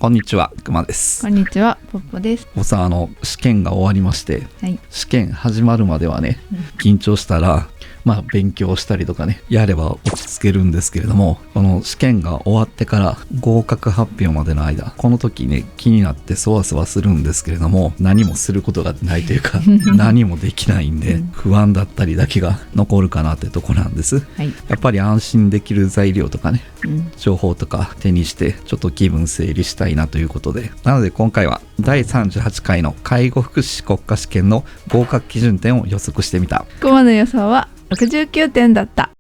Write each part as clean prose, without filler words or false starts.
こんにちは、くまです。こんにちは、ポッポです。おさ試験が終わりまして、はい、試験始まるまではね、緊張したら勉強したりとかね、やれば落ち着けるんですけれども、この試験が終わってから合格発表までの間、この時ね、気になってそわそわするんですけれども、何もすることがないというか何もできないんで、不安だったりだけが残るかなってとこなんです、はい、やっぱり安心できる材料とかね、情報とか手にしてちょっと気分整理したいなということで、なので今回は第38回の介護福祉国家試験の合格基準点を予測してみた。クマの予想は69点だった。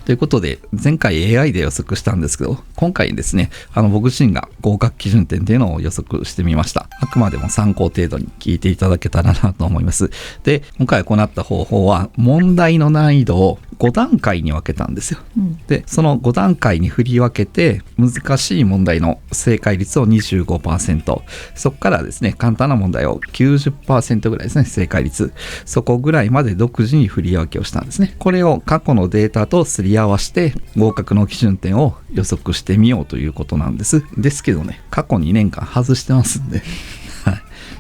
ということで、前回 AI で予測したんですけど、今回ですね、僕自身が合格基準点っていうのを予測してみました。あくまでも参考程度に聞いていただけたらなと思います。で、今回行った方法は、問題の難易度を5段階に分けたんですよ。で、その5段階に振り分けて、難しい問題の正解率を 25%、そこからですね、簡単な問題を 90% ぐらいですね、正解率。そこぐらいまで独自に振り分けをしたんですね。これを過去のデータとすり合わせて合格の基準点を予測してみようということなんです。ですけどね、過去2年間外してますんで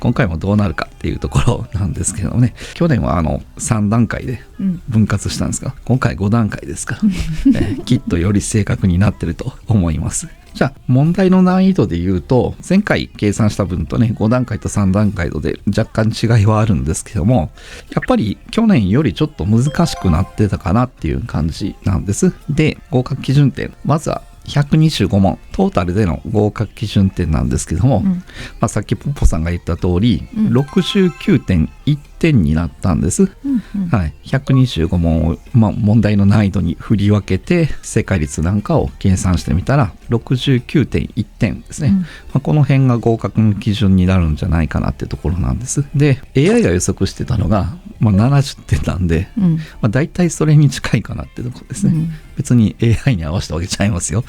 今回もどうなるかっていうところなんですけどね、去年は3段階で分割したんですが、今回5段階ですから、きっとより正確になってると思います。じゃあ問題の難易度で言うと、前回計算した分とね、5段階と3段階で若干違いはあるんですけども、やっぱり去年よりちょっと難しくなってたかなっていう感じなんです。で、合格基準点、まずは125問トータルでの合格基準点なんですけども、さっきポッポさんが言った通り、69.1点になったんです、125問を、問題の難易度に振り分けて正解率なんかを計算してみたら 69.1 点ですね、この辺が合格の基準になるんじゃないかなってところなんです。で AI が予測してたのが、70点なんで、だいたいそれに近いかなってところですね、別に AI に合わせたわけちゃいますよ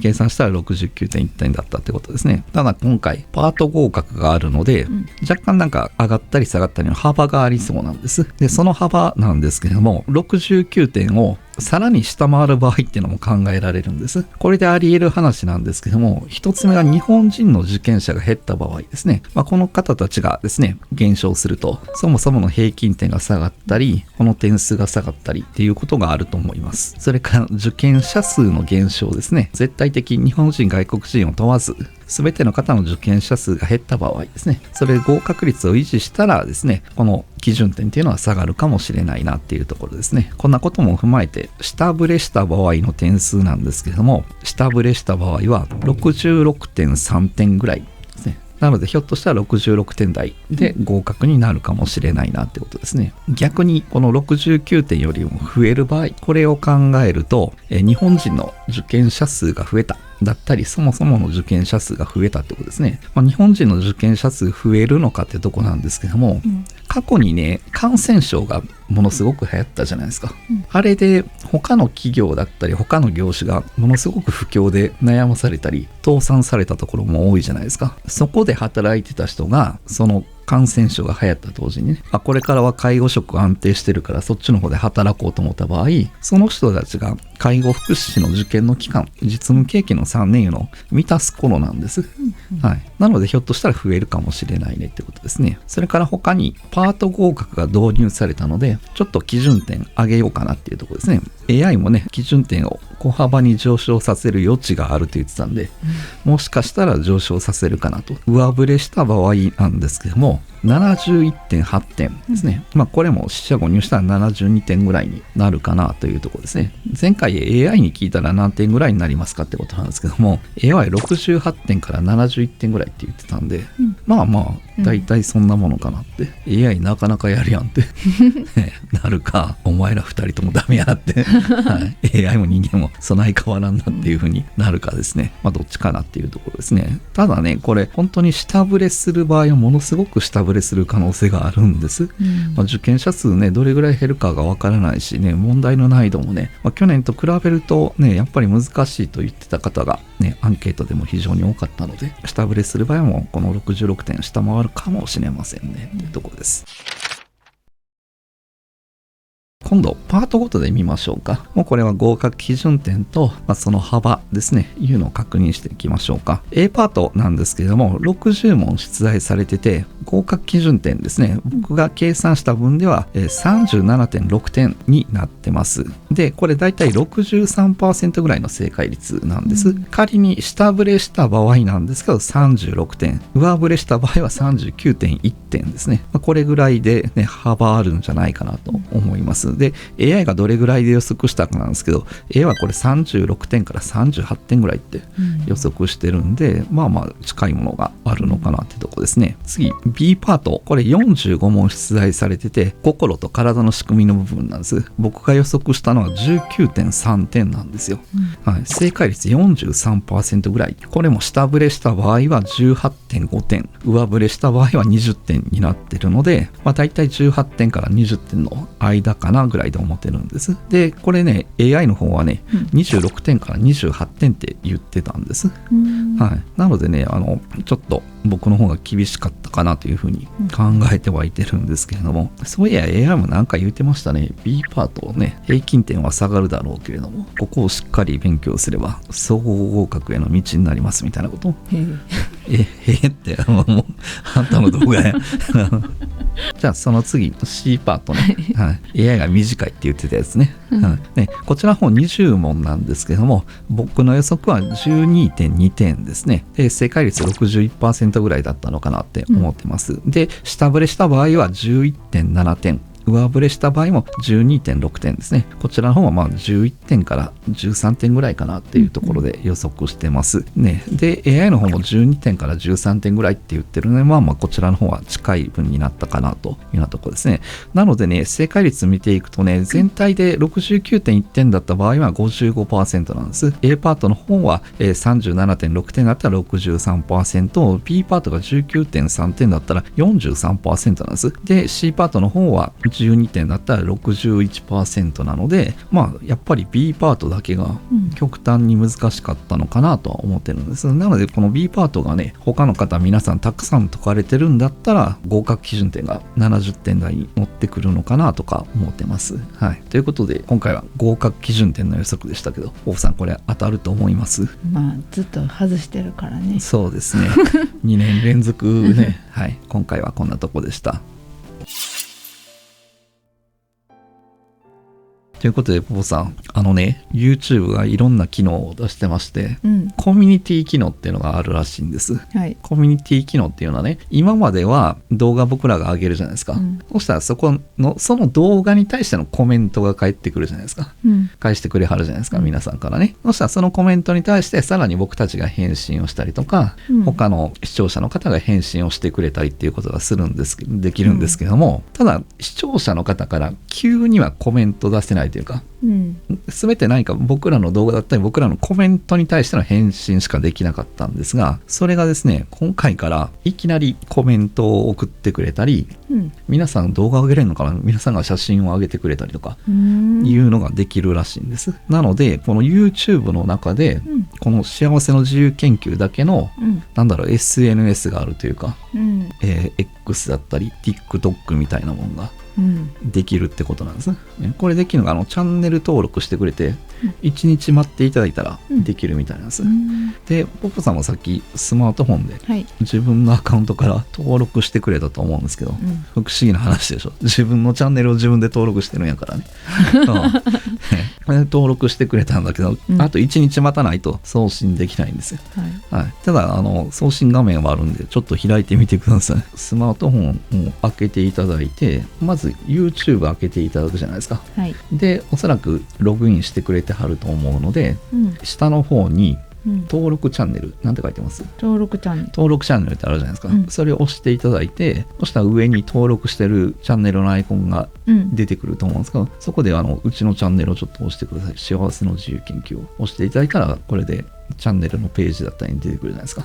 計算したら 69.1 点だったってことですね。ただ今回パート合格があるので、若干なんか上がったり下がったりの幅がありそうなんです。でその幅なんですけれども、69点をさらに下回る場合っていうのも考えられるんです。これであり得る話なんですけども、一つ目が日本人の受験者が減った場合ですね、この方たちがですね減少すると、そもそもの平均点が下がったり、この点数が下がったりっていうことがあると思います。それから受験者数の減少ですね、絶対的に日本人外国人を問わず全ての方の受験者数が減った場合ですね、それで合格率を維持したらですね、この基準点っていうのは下がるかもしれないなっていうところですね。こんなことも踏まえて下振れした場合の点数なんですけれども、下振れした場合は 66.3 点ぐらいですね。なのでひょっとしたら66点台で合格になるかもしれないなってことですね。逆にこの69点よりも増える場合、これを考えると、日本人の受験者数が増えただったり、そもそもの受験者数が増えたってことですね。日本人の受験者数増えるのかってとこなんですけども、過去にね、感染症がものすごく流行ったじゃないですか、あれで他の企業だったり他の業種がものすごく不況で悩まされたり倒産されたところも多いじゃないですか。そこで働いてた人がその感染症が流行った同時にね、これからは介護職安定してるからそっちの方で働こうと思った場合、その人たちが介護福祉士の受験の期間、実務経験の3年の満たす頃なんです、なのでひょっとしたら増えるかもしれないねってことですね。それから他にパート合格が導入されたので、ちょっと基準点上げようかなっていうところですね。 AI もね、基準点を小幅に上昇させる余地があると言ってたんで、もしかしたら上昇させるかなと。上振れした場合なんですけども、71.8 点ですね、これも四捨五入したら72点ぐらいになるかなというところですね。前回 AI に聞いたら何点ぐらいになりますかってことなんですけども、 AI68 点から71点ぐらいって言ってたんで、だいたいそんなものかなって、AI なかなかやるやんってなるか、お前ら2人ともダメやって、AI も人間もそない変わらんなっていう風になるかですね、どっちかなっていうところですね。ただね、これ本当に下振れする場合はものすごく下振れする可能性があるんです、受験者数ね、どれぐらい減るかがわからないしね、問題の難易度もね、去年と比べるとね、やっぱり難しいと言ってた方がね、アンケートでも非常に多かったので、下振れする場合もこの66点下回るかもしれませんねっていうところです。今度パートごとで見ましょうか。もうこれは合格基準点と、その幅ですね、いうのを確認していきましょうか。A パートなんですけれども、60問出題されてて、合格基準点ですね、僕が計算した分では 37.6 点になってます。で、これだいたい 63% ぐらいの正解率なんです。仮に下振れした場合なんですけど、36点。上振れした場合は 39.1 点ですね。これぐらいでね、幅あるんじゃないかなと思います。で、AI がどれぐらいで予測したかなんですけど、A はこれ36点から38点ぐらいって予測してるんで、まあ近いものがあるのかなってとこですね。次、B パート。これ45問出題されてて、心と体の仕組みの部分なんです。僕が予測したのは 19.3 点なんですよ。はい、正解率 43% ぐらい。これも下振れした場合は 18.5 点。上振れした場合は20点になってるので、だいたい18点から20点の間かなぐらいで思ってるんです。で、これね、AI の方はね、26点から28点って言ってたんです。はい。なのでね、ちょっと僕の方が厳しかったかなというふうに考えてはいてるんですけれども、そういや AI もなんか言ってましたね。B パートね、平均点は下がるだろうけれども、ここをしっかり勉強すれば総合合格への道になりますみたいなこと。ってもうあんたの動画や。じゃあその次 C パートね、はい、AI が短いって言ってたやつね。ね、こちらの方20問なんですけども、僕の予測は 12.2 点ですね。で、正解率 61% ぐらいだったのかなって思ってます。で、下振れした場合は 11.7 点。上振れした場合も 12.6 点ですね。こちらの方は11点から13点ぐらいかなっていうところで予測してますね。で AI の方も12点から13点ぐらいって言ってるので、こちらの方は近い分になったかなというようなところですね。なのでね、正解率見ていくとね、全体で 69.1 点だった場合は 55% なんです。 A パートの方は 37.6 点だったら 63%、 B パートが 19.3 点だったら 43% なんです。で C パートの方は12点だったら 61% なので、やっぱり B パートだけが極端に難しかったのかなとは思ってるんです。なのでこの B パートがね、他の方皆さんたくさん解かれてるんだったら合格基準点が70点台に乗ってくるのかなとか思ってます。はい。ということで今回は合格基準点の予測でしたけど、オフさんこれ当たると思います？ずっと外してるからね。そうですね。2年連続ね。はい。今回はこんなとこでした。ということでポポさん、YouTube がいろんな機能を出してまして、コミュニティ機能っていうのがあるらしいんです。はい、コミュニティ機能っていうのはね、今までは動画僕らが上げるじゃないですか。そしたらその動画に対してのコメントが返ってくるじゃないですか。返してくれはるじゃないですか、皆さんからね。そしたらそのコメントに対してさらに僕たちが返信をしたりとか、他の視聴者の方が返信をしてくれたりっていうことができるんですけども、ただ視聴者の方から急にはコメント出せないというか、全て何か僕らの動画だったり僕らのコメントに対しての返信しかできなかったんですが、それがですね、今回からいきなりコメントを送ってくれたり、皆さん動画を上げれるのかな、皆さんが写真を上げてくれたりとかいうのができるらしいんです。なのでこの YouTube の中で、この幸せの自由研究だけの、SNS があるというか、X だったり TikTok みたいなものができるってことなんですね。これできるのがチャンネル登録してくれて1日待っていただいたらできるみたいなんです。でポポさんもさっきスマートフォンで自分のアカウントから登録してくれたと思うんですけど、不思議な話でしょ。自分のチャンネルを自分で登録してるんやからね。これで登録してくれたんだけど、あと1日待たないと送信できないんですよ。ただ送信画面はあるんでちょっと開いてみてください。スマートフォンを開けていただいて、まず YouTube 開けていただくじゃないですか。でおそらくログインしてくれてはると思うので、下の方に登録チャンネルなんて書いてます？登録チャンネルってあるじゃないですか。それを押していただいて、そしたら上に登録してるチャンネルのアイコンが出てくると思うんですけど、そこでうちのチャンネルをちょっと押してください。幸せの自由研究を押していただいたら、これでチャンネルのページだったりに出てくるじゃないですか。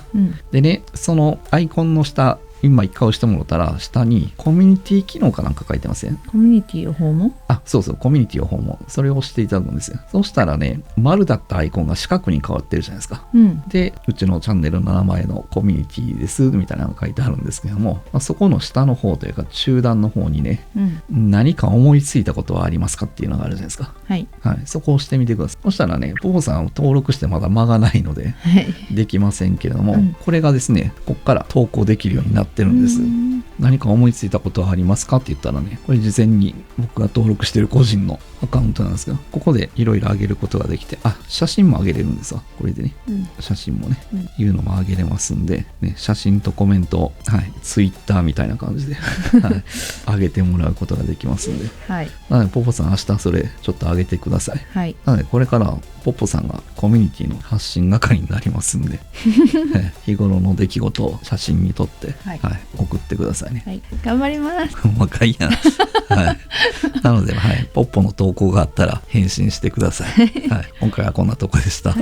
でね、そのアイコンの下今一回押してもらったら下にコミュニティ機能かなんか書いてません？コミュニティを訪問。そうそう、コミュニティを訪問。それを押していただくんですよ。そうしたらね、丸だったアイコンが四角に変わってるじゃないですか。で、うちのチャンネルの名前のコミュニティですみたいなのが書いてあるんですけども、そこの下の方というか中段の方にね、何か思いついたことはありますかっていうのがあるじゃないですか。はい。そこを押してみてください。そしたらね、ポポさんを登録してまだ間がないので、できませんけれども、これがですね、ここから投稿できるようになってるんです。何か思いついたことはありますかって言ったらね、これ事前に僕が登録してる個人のアカウントなんですけど、ここでいろいろ上げることができて、写真も上げれるんですわ。これでね、写真もね、いうのも上げれますんで、ね、写真とコメントを、ツイッターみたいな感じで、上げてもらうことができますんで、なのでポポさん明日それちょっと上げてください。なのでこれからポポさんがコミュニティの発信係になりますんで、日頃の出来事を写真に撮って、送ってくださいね。頑張ります。若いやん。なので、ポッポの投稿があったら返信してください。今回はこんなとこでした。